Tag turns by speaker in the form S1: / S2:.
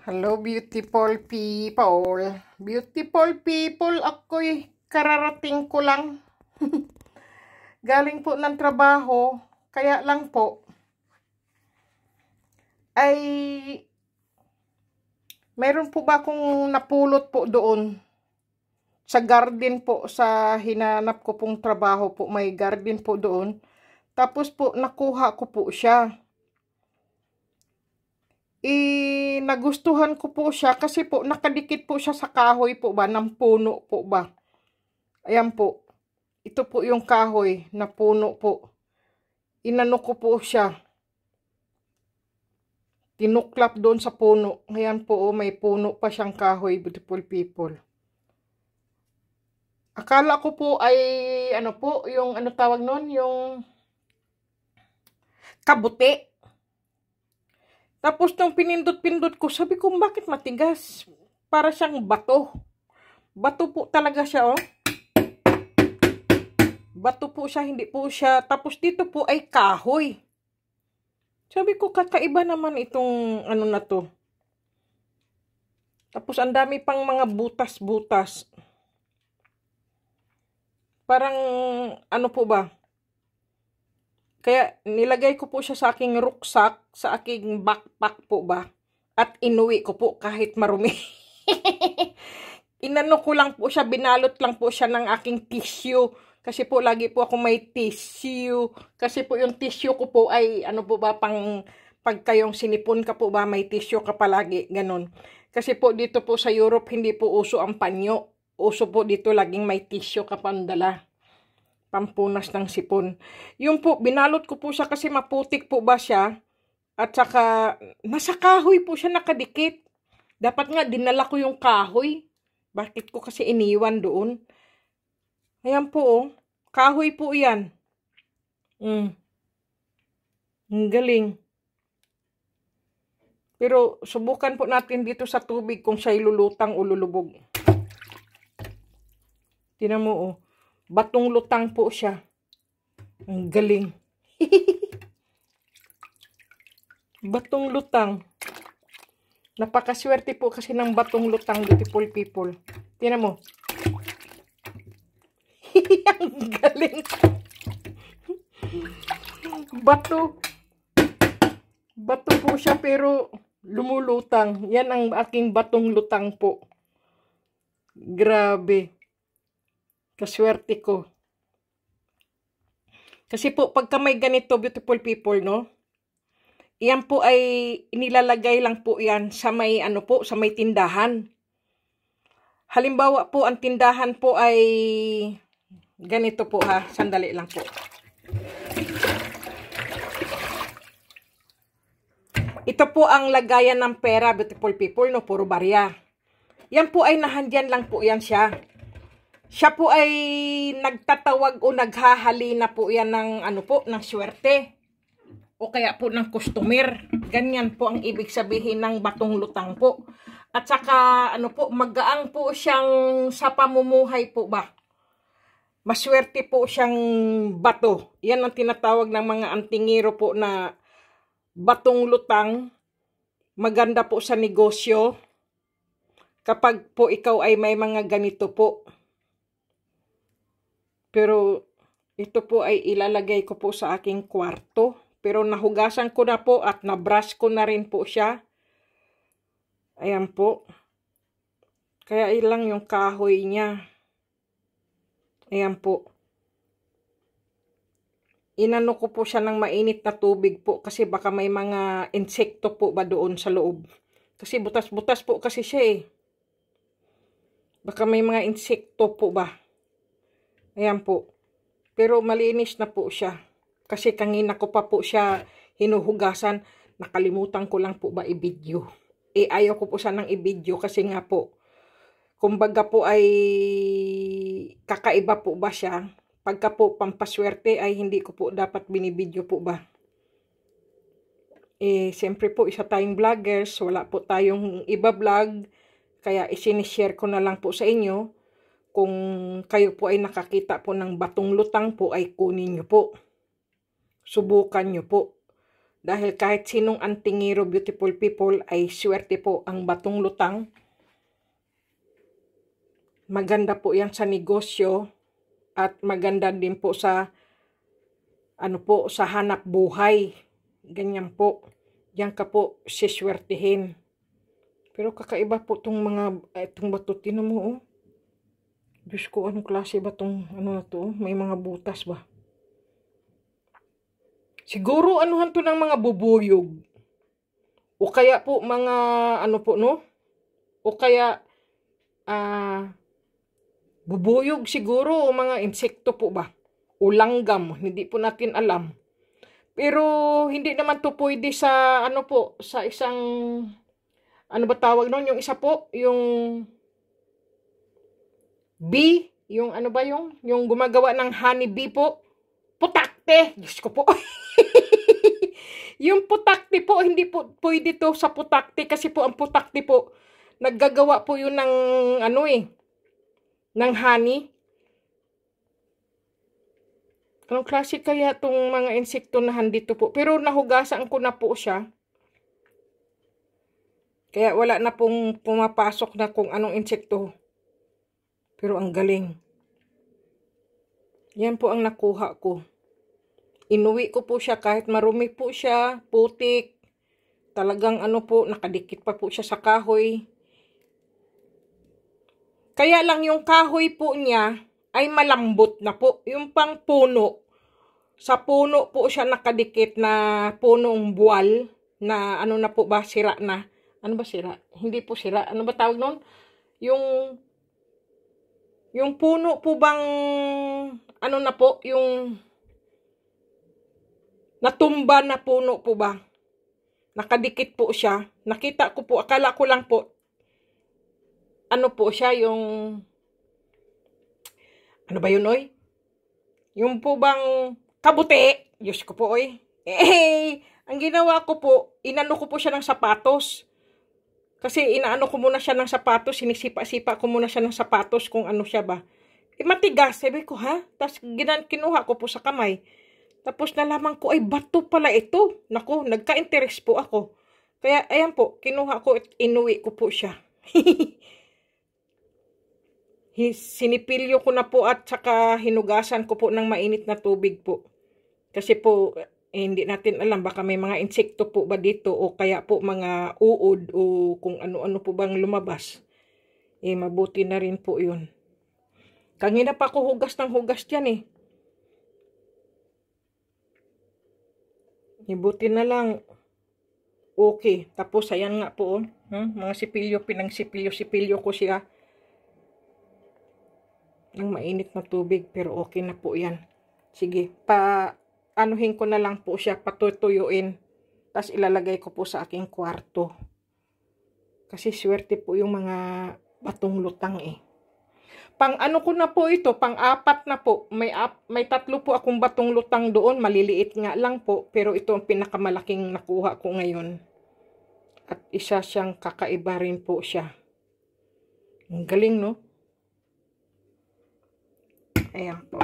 S1: Hello, beautiful people. Beautiful people, ako'y kararating ko lang. Galing po ng trabaho, kaya lang po, ay meron po ba akong napulot po doon? Sa garden po, sa hinanap ko pong trabaho po, may garden po doon. Tapos po, nakuha ko po siya. Nagustuhan ko po siya kasi po nakadikit po siya sa kahoy po ba, ng puno po ba. Ayan po. Ito po yung kahoy na puno po. Inano ko po siya. Tinuklap doon sa puno. Ayan po, oh, may puno pa siyang kahoy, beautiful people. Akala ko po ay, ano po, yung ano tawag nun, yung kabuti. Tapos nung pinindot-pindot ko, sabi ko, bakit matigas? Para siyang bato. Bato po talaga siya, oh. Bato po siya, hindi po siya. Tapos dito po ay kahoy. Sabi ko, kakaiba naman itong ano na to. Tapos ang dami pang mga butas-butas. Parang, ano po ba? Kaya nilagay ko po siya sa aking rucksack, sa aking backpack po ba? At inuwi ko po kahit marumi. Inano ko lang po siya, binalot lang po siya ng aking tissue. Kasi po lagi po ako may tissue. Kasi po yung tissue ko po ay ano po ba, pang pag kayong sinipon ka po ba, may tissue ka palagi, ganun. Kasi po dito po sa Europe, hindi po uso ang panyo. Uso po dito laging may tissue ka pandala. Pampunas ng sipon. Yung po, binalot ko po siya kasi maputik po ba siya. At saka, nasa kahoy po siya nakadikit. Dapat nga, dinala ko yung kahoy. Bakit ko kasi iniwan doon? Ayan po, oh. Kahoy po yan. Ang galing. Pero, subukan po natin dito sa tubig kung siya'y lulutang o lulubog. Tingnan mo, oh. Batong lutang po siya. Ang galing. Batong lutang. Napakaswerte po kasi ng batong lutang, beautiful people. Tingnan mo. Ang galing. Bato. Bato po siya pero lumulutang. Yan ang aking batong lutang po. Grabe. Kaswerte ko. Kasi po, pagka may ganito, beautiful people, no? Iyan po ay inilalagay lang po yan sa may, ano po, sa may tindahan. Halimbawa po, ang tindahan po ay ganito po ha. Sandali lang po. Ito po ang lagayan ng pera, beautiful people, no? Puro barya. Yan po ay nahandyan lang po yan siya. Siya po ay nagtatawag o naghahalina po yan ng ano po, ng swerte. O kaya po ng customer. Ganyan po ang ibig sabihin ng batong lutang po. At saka ano po, magaang po siyang sa pamumuhay po ba. Maswerte po siyang bato. Yan ang tinatawag ng mga antingero po na batong lutang. Maganda po sa negosyo. Kapag po ikaw ay may mga ganito po. Pero ito po ay ilalagay ko po sa aking kwarto. Pero nahugasan ko na po at nabrush ko na rin po siya. Ayan po. Kaya ilang yung kahoy niya. Ayan po. Inano ko po siya ng mainit na tubig po. Kasi baka may mga insekto po ba doon sa loob. Kasi butas-butas po kasi siya eh. Baka may mga insekto po ba. Ayan po. Pero malinis na po siya. Kasi kanina ko pa po siya hinuhugasan. Nakalimutan ko lang po ba i-video. Ayaw ko po sanang i-video kasi nga po. Kumbaga po ay kakaiba po ba siya. Pagka po pampaswerte ay hindi ko po dapat binibideo po ba. Siyempre po isa tayong vloggers. Wala po tayong iba vlog. Kaya isinishare ko na lang po sa inyo. Kung kayo po ay nakakita po ng batong lutang po, ay kunin nyo po. Subukan nyo po. Dahil kahit sinong antingero, beautiful people, ay swerte po ang batong lutang. Maganda po yan sa negosyo at maganda din po sa sa hanap buhay. Ganyan po. Diyan ka po siswertihin. Pero kakaiba po itong bato. Tinan mo, oh. Diyos ko, anong klase ba itong na to? May mga butas ba? Siguro anuhan to ng mga bubuyog. O kaya po mga no? O kaya bubuyog siguro o mga insekto po ba? O langgam, hindi po natin alam. Pero hindi naman to pwede sa sa isang ba tawag noon, yung isa po, yung bee, yung yung gumagawa ng honey bee po. Putakte, Diyos ko po. Yung putakte po, hindi po pwede to sa putakte kasi po ang putakte po, naggagawa po yun ng ng honey. Anong klase kaya tong mga insekto na handito po? Pero nahugasan ko na po siya. Kaya wala na pong pumapasok na kung anong insekto. Pero ang galing. Yan po ang nakuha ko. Inuwi ko po siya kahit marumi po siya, putik. Talagang nakadikit pa po siya sa kahoy. Kaya lang yung kahoy po niya ay malambot na po. Yung pang puno. Sa puno po siya nakadikit na punong buwal na na po ba, sira na. Ano ba sira? Hindi po sira. Ano ba tawag nun? Yung puno po bang na po, yung natumba na puno po ba? Nakadikit po siya. Nakita ko po, akala ko lang po, po siya, yung, ano ba yun, oy? Yung po bang kabuti? Diyos ko po, oy. Ang ginawa ko po, inano ko po siya ng sapatos. Kasi inaano ko muna siya ng sapatos, sinisipa-sipa ko muna siya ng sapatos kung ano siya ba. Matigas, sabi ko, ha? Tapos kinuha ko po sa kamay. Tapos nalaman ko, ay bato pala ito. Naku, nagka-interest po ako. Kaya, ayan po, kinuha ko at inuwi ko po siya. Sinipilyo ko na po at saka hinugasan ko po ng mainit na tubig po. Kasi po, hindi natin alam, baka may mga insekto po ba dito o kaya po mga uod o kung ano-ano po bang lumabas. Mabuti na rin po yun. Kanina pa ako hugas ng hugas dyan Buti na lang. Okay. Tapos, ayan nga po. Mga sipilyo, sipilyo ko siya. Yung mainit na tubig. Pero okay na po yan. Sige. Anuhin ko na lang po siya. Patutuyuin. Tapos ilalagay ko po sa aking kwarto. Kasi swerte po yung mga batong lutang Pang ano ko na po ito, pang-apat na po. May 3 po akong batong lutang doon. Maliliit nga lang po. Pero ito ang pinakamalaking nakuha ko ngayon. At isa siyang kakaiba rin po siya. Ang galing, no? Ayan po.